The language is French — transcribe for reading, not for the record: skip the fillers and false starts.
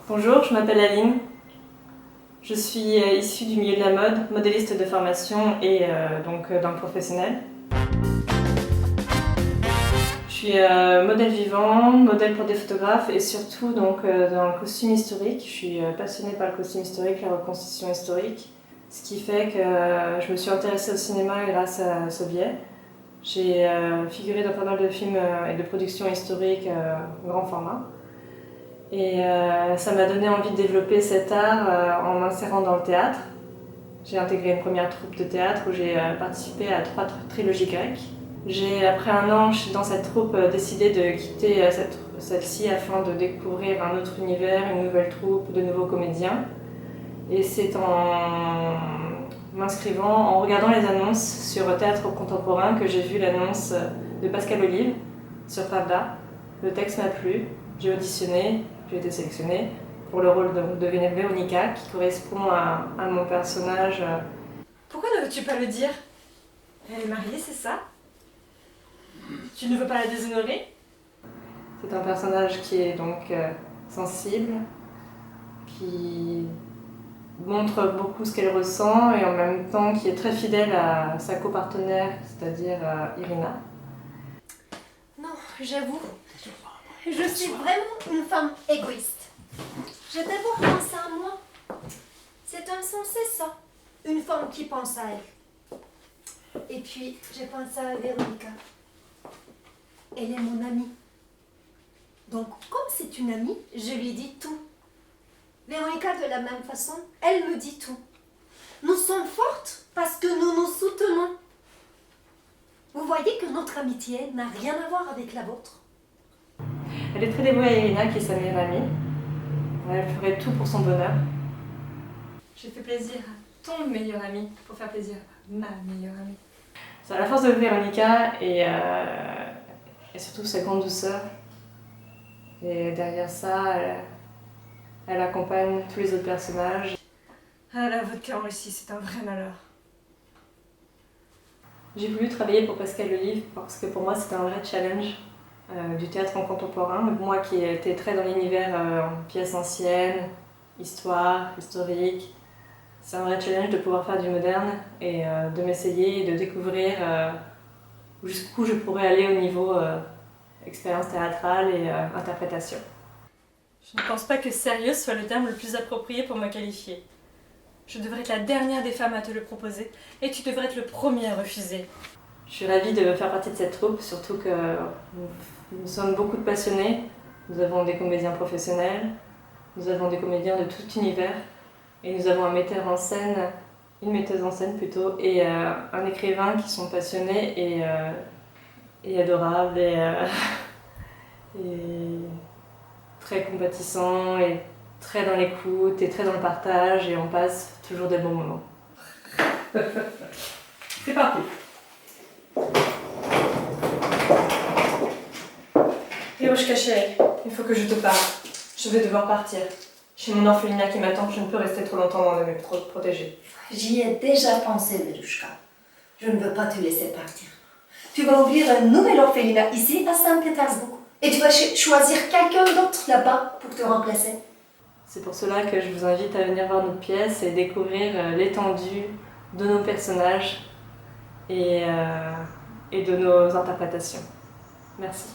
Bonjour, je m'appelle Aline. Je suis issue du milieu de la mode, modéliste de formation et donc dans le professionnel. Je suis modèle vivant, modèle pour des photographes et surtout donc, dans le costume historique. Je suis passionnée par le costume historique, la reconstitution historique, ce qui fait que je me suis intéressée au cinéma grâce à ce biais. J'ai figuré dans pas mal de films et de productions historiques grand format. Et ça m'a donné envie de développer cet art en m'insérant dans le théâtre. J'ai intégré une première troupe de théâtre où j'ai participé à 3 trilogies grecques. J'ai, après un an dans cette troupe, décidé de quitter celle-ci afin de découvrir un autre univers, une nouvelle troupe, de nouveaux comédiens. Et c'est en m'inscrivant, en regardant les annonces sur Théâtre Contemporain que j'ai vu l'annonce de Pascal Olive sur Pravda. Le texte m'a plu, j'ai auditionné, j'ai été sélectionnée pour le rôle de Véronica qui correspond à mon personnage. Pourquoi ne veux-tu pas le dire? Elle est mariée, c'est ça? Tu ne veux pas la déshonorer? C'est un personnage qui est donc sensible, qui montre beaucoup ce qu'elle ressent et en même temps qui est très fidèle à sa copartenaire, c'est-à-dire Irina. Non, j'avoue, je suis vraiment une femme égoïste. J'ai d'abord pensé à moi. C'est insensé ça, une femme qui pense à elle. Et puis, j'ai pensé à Véronica. Elle est mon amie. Donc, comme c'est une amie, je lui dis tout. Véronica, de la même façon, elle me dit tout. Nous sommes fortes parce que nous nous soutenons. Vous voyez que notre amitié n'a rien à voir avec la vôtre. Elle est très dévouée à Irina, qui est sa meilleure amie. Elle ferait tout pour son bonheur. J'ai fait plaisir à ton meilleur ami pour faire plaisir à ma meilleure amie. C'est à la force de Véronica et surtout sa grande douceur. Et derrière ça, elle accompagne tous les autres personnages. Ah la vodka en Russie, c'est un vrai malheur. J'ai voulu travailler pour Pascal Olive parce que pour moi c'était un vrai challenge du théâtre en contemporain. Moi qui étais très dans l'univers pièces anciennes, histoire, historique, c'est un vrai challenge de pouvoir faire du moderne et de m'essayer et de découvrir jusqu'où je pourrais aller au niveau expérience théâtrale et interprétation. Je ne pense pas que sérieuse soit le terme le plus approprié pour me qualifier. Je devrais être la dernière des femmes à te le proposer et tu devrais être le premier à refuser. Je suis ravie de faire partie de cette troupe, surtout que nous sommes beaucoup de passionnés. Nous avons des comédiens professionnels, nous avons des comédiens de tout univers et nous avons un metteur en scène, une metteuse en scène plutôt, et un écrivain qui sont passionnés et adorables et très compatissants et très dans l'écoute et très dans le partage et on passe toujours des bons moments. C'est parti. Hiroshika chérie, il faut que je te parle. Je vais devoir partir. J'ai mon orphelinat qui m'attend, je ne peux rester trop longtemps loin de mes protégés. J'y ai déjà pensé, Verouchka. Je ne veux pas te laisser partir. Tu vas ouvrir un nouvel orphelinat ici à Saint-Pétersbourg. Et tu vas choisir quelqu'un d'autre là-bas pour te remplacer. C'est pour cela que je vous invite à venir voir notre pièce et découvrir l'étendue de nos personnages et de nos interprétations. Merci.